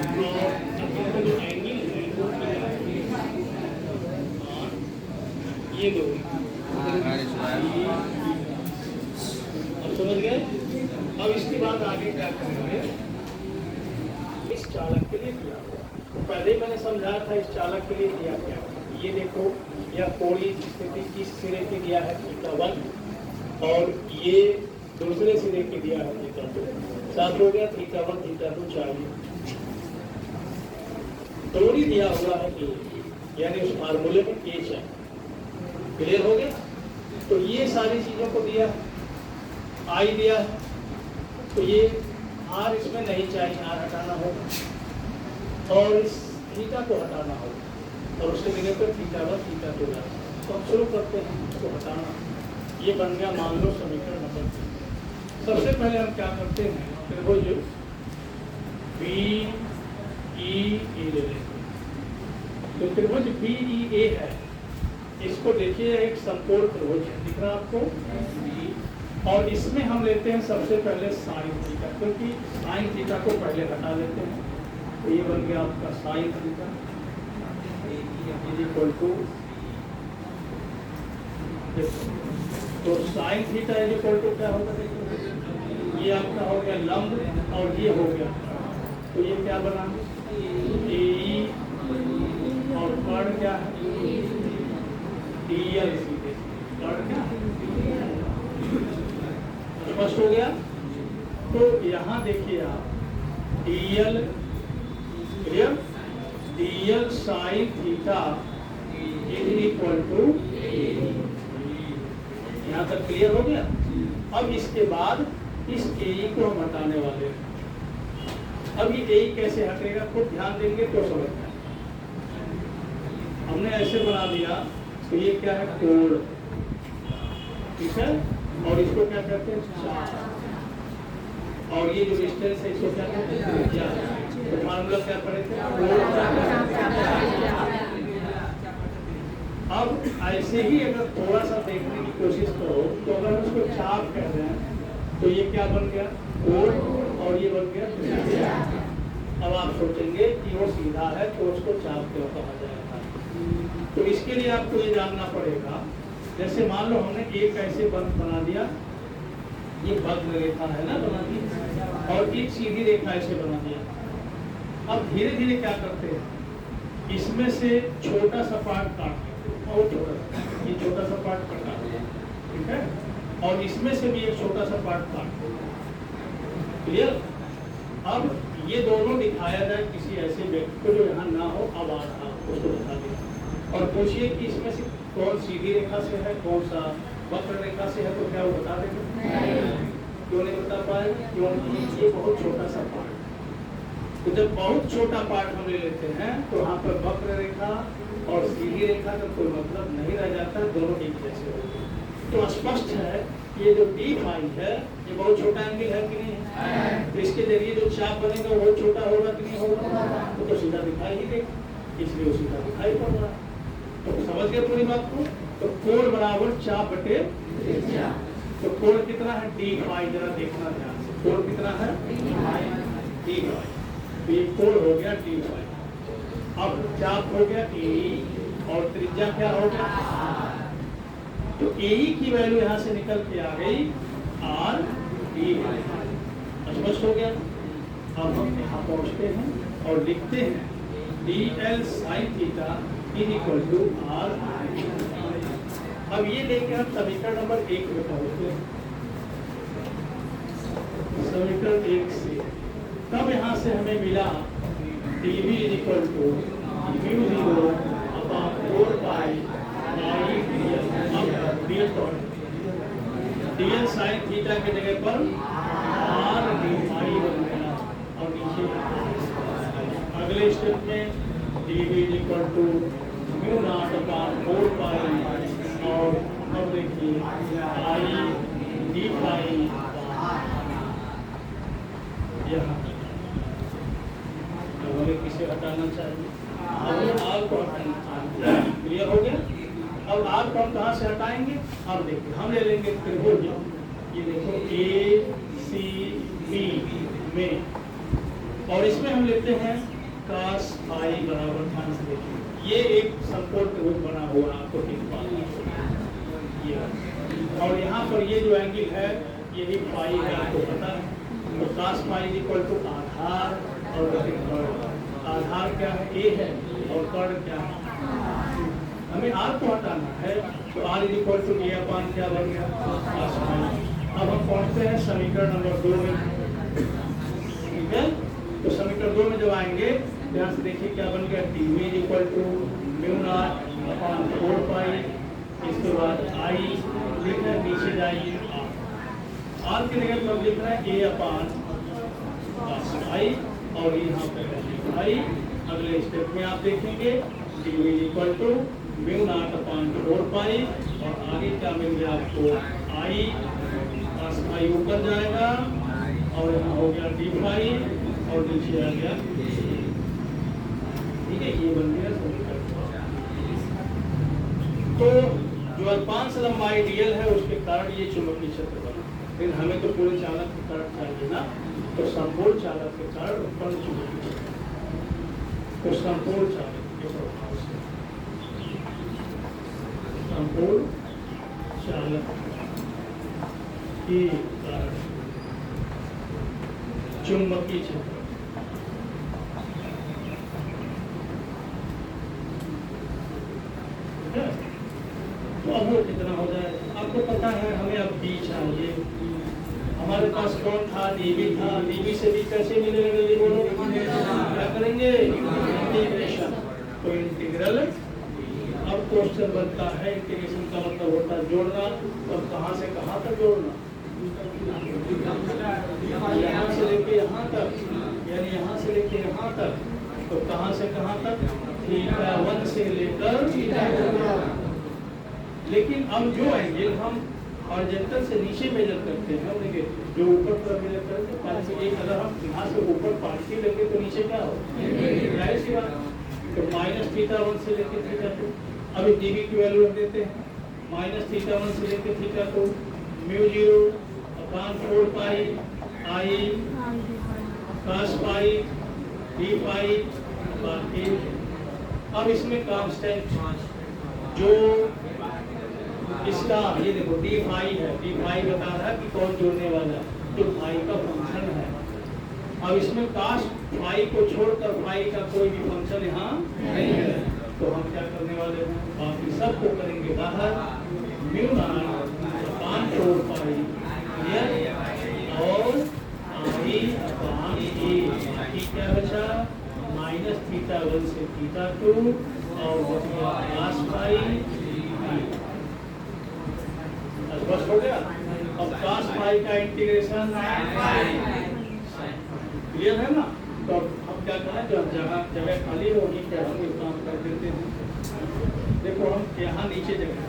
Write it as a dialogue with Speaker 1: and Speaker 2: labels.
Speaker 1: और जो एंगल है वो ये दो अब समझ गए। अब इसके बाद आगे क्या करेंगे, इस चालक के लिए किया पहले ही मैंने समझाया था। इस चालक के लिए किया क्या, ये देखो यह कोणीय स्थिति किस सिरे के दिया है θ1 और ये दूसरे सिरे के दिया है θ2। साथ हो गया θ1 θ2 चाहिए कोणीय दिया हुआ है A, यानी उस फार्मूले में A चाहिए। क्लियर हो गया। तो ये सारी चीजों को दिया, I दिया, तो ये R इसमें नहीं चाहिए, R हटाना होगा और इस थीटा को हटाना होगा और उसके जगह पर θ1 θ2 लाना। तो हम शुरू करते हैं इसको हटाना। ये बन गया मान लो समीकरण नंबर 3। सबसे पहले हम क्या करते हैं, त्रिभुज BEA ले लेते हैं। तो त्रिभुज BEA है, इसको देखिए एक समकोण त्रिभुज है, दिख रहा आपको। और इसमें हम लेते हैं सबसे पहले साइन थीटा, क्योंकि साइन थीटा को पहले हटा लेते हैं। तो ये बन गया आपका साइन थीटा इक्वल टू, तो साइन थीटा इक्वल टू क्या होगा, ये आपका हो गया लंब और ये हो गया, तो ये क्या बना AE और कर्ण क्या है DL, सीधे कर्ण क्या स्पष्ट हो गया। तो यहाँ देखिए आप DL clear, DL sine theta equal to, यहाँ तक क्लियर हो गया। अब इसके बाद इस AE को हम हटाने वाले हैं। अब ये AE कैसे हटेगा, खुद ध्यान देंगे तो समझ में। हमने ऐसे बना दिया, तो ये क्या है कोण, ठीक है, और इसको क्या कहते हैं चाप, और ये जो डिस्टेंस है इसको क्या कहते हैं त्रिज्या। तो फार्मूला क्या पड़ेगा, अब ऐसे ही अगर थोड़ा सा देखने की कोशिश करो, तो अगर उसको चाप कह रहे हैं तो ये क्या बन गया कोण और ये बन गया त्रिज्या। अब आप सोचेंगे कि वो सीधा है तो उसको चाप क्यों कहा जाएगा। तो इसके लिए आपको ये जानना पड़ेगा, जैसे मान लो हमने एक ऐसे बंद बना दिया, ये वक्र रेखा है ना बना दी, और एक सीधी रेखा ऐसे बना दिया। अब धीरे धीरे क्या करते हैं, इसमें से छोटा सा पार्ट काट लेते हैं, और छोटा ये छोटा सा पार्ट कटा दिया, ठीक है, और इसमें से भी एक छोटा सा पार्ट काट देते हैं। क्लियर। अब ये दोनों दिखाया जाए किसी ऐसे व्यक्ति को जो यहाँ ना हो, अब आ रहा उसको दिखा दिया, और पूछिए कि इसमें से कौन सीधी रेखा से है, कौन सा वक्र रेखा से है, तो क्या वो बता देंगे, क्यों नहीं बता पाएगा, क्योंकि ये बहुत छोटा सा पार्ट। तो जब बहुत छोटा पार्ट हम ले लेते हैं तो वहाँ पर वक्र रेखा और सीधी रेखा का कोई मतलब नहीं रह जाता, दोनों एक जैसे होते हैं। तो स्पष्ट है ये जो D फाई है ये बहुत छोटा एंगल है कि नहीं है, तो इसके जरिए जो चाप बनेगा वो बहुत छोटा होगा कि नहीं होगा, तो सीधा दिखाई ही देगा, इसलिए वो सीधा दिखाई पड़ रहा है। तो समझ गए पूरी बात को। तो कोण बराबर चाप बटे त्रिज्या। तो कोण कितना है D फाई, जरा देखना ध्यान से, कोण कितना है D फाई, तो ये कोण हो गया D फाई। अब चाप हो गया AE और त्रिज्या क्या हो गया, तो AE की वैल्यू यहाँ से निकल के आ गई R D फाई। स्पष्ट हो गया। अब हम यहाँ पहुँचते हैं और लिखते हैं DL sine theta equal to R। अब ये लेके हम समीकरण नंबर 1 में पहुँचते हैं। समीकरण 1 से तब यहाँ से हमें मिला DV equal to μ0 upon 4 pi I DL। DL sine theta के जगह पर R D फाई बन गया, और नीचे अगले स्टेप में DV equal to μ0 upon 4 pi, और अब देखिए I D फाई यहाँ हमें किसे हटाना चाहिए, अब R को हटाना चाहिए। क्लियर हो गया। अब R को हम कहाँ से हटाएंगे, अब देखिए हम ले लेंगे त्रिभुज, ये देखो ACB में और इसमें हम लेते हैं cos phi बराबर, ध्यान से देखिए, ये एक समकोण त्रिभुज बना हुआ आपको दिख पा रहा है ये, और यहाँ पर ये जो एंगल है यही पाई है, आपको पता है। तो cos phi इक्वल टू आधार और कर्ण। आधार क्या है? a है, और कर्ण क्या है? हमें r को हटाना है, तो r इक्वल टू a अपान क्या बन गया? cos phi। अब हम पहुंचते हैं समीकरण नंबर 2 में, ठीक है। तो समीकरण 2 में जब आएंगे, ध्यान से देखिए क्या बन गया? dv equal to mu naught upon 4 pi, इसके बाद i लिखना है, नीचे जाइए r की जगह पर लिख रहा है a अपान cos phi, और यहाँ पर i। अगले स्टेप में आप देखेंगे dv equal to mu naught upon 4 pi, और आगे क्या मिल गया आपको? i cos phi ऊपर जाएगा, और यहाँ हो गया d phi, और नीचे आ गया, ठीक है। ये बन गया समीकरण। तो जो अल्पांश लंबाई dl है उसके कारण ये चुंबकीय क्षेत्र बना, लेकिन हमें तो पूरे चालक के कारण चाहिए ना, तो संपूर्ण चालक के कारण उत्पन्न चुंबकीय क्षेत्र, तो संपूर्ण चालक के प्रभाव से, संपूर्ण चालक के कारण चुंबकीय क्षेत्र, तो अब वो कितना हो जाए आपको पता है। हमें अब b चाहिए, हमारे पास कौन था? dv था। dv से b कैसे मिलेगा? जल्दी बोलो, क्या करेंगे? इंटीग्रेशन। तो इंटीग्रल, अब क्वेश्चन बनता है, इंटीग्रेशन का मतलब होता है जोड़ना। तो कहाँ से कहाँ तक जोड़ना? यहाँ से लेके यहाँ तक, यानी यहाँ से लेके यहाँ तक। तो कहाँ से कहाँ तक? θ1 से लेकर θ2। लेकिन अब जो एंगल हम हॉरिजॉन्टल से नीचे मेजर करते हैं, देखिए जो ऊपर तरफ मेजर करते हैं, एक अगर हम यहाँ से ऊपर पार्टी लेंगे तो नीचे क्या हो? जाहिर सी बात। तो -θ1 से लेके θ2। अभी dv की वैल्यू रख देते हैं, -θ1 से लेके θ2 mu 0 upon 4 pi i cos phi d phi बाकी। अब इसमें कांस्टेंट जो इसका, ये देखो d phi है, d phi बता रहा है कि कौन जोड़ने वाला है, जो phi का फंक्शन है। अब इसमें cos phi को छोड़कर phi का कोई भी फंक्शन यहाँ नहीं है, तो हम क्या करने वाले हैं? बाकी सब को करेंगे बाहर, म्यू नॉट अपान 4 पाई और i अपान a। बाकी क्या बचा? -θ1 से θ2 और cos phi। बस हो गया। अब cos phi का इंटीग्रेशन क्लियर है ना? तो हम क्या करें, जब जगह खाली होगी क्या हम काम कर देते हैं। देखो हम यहाँ नीचे जगह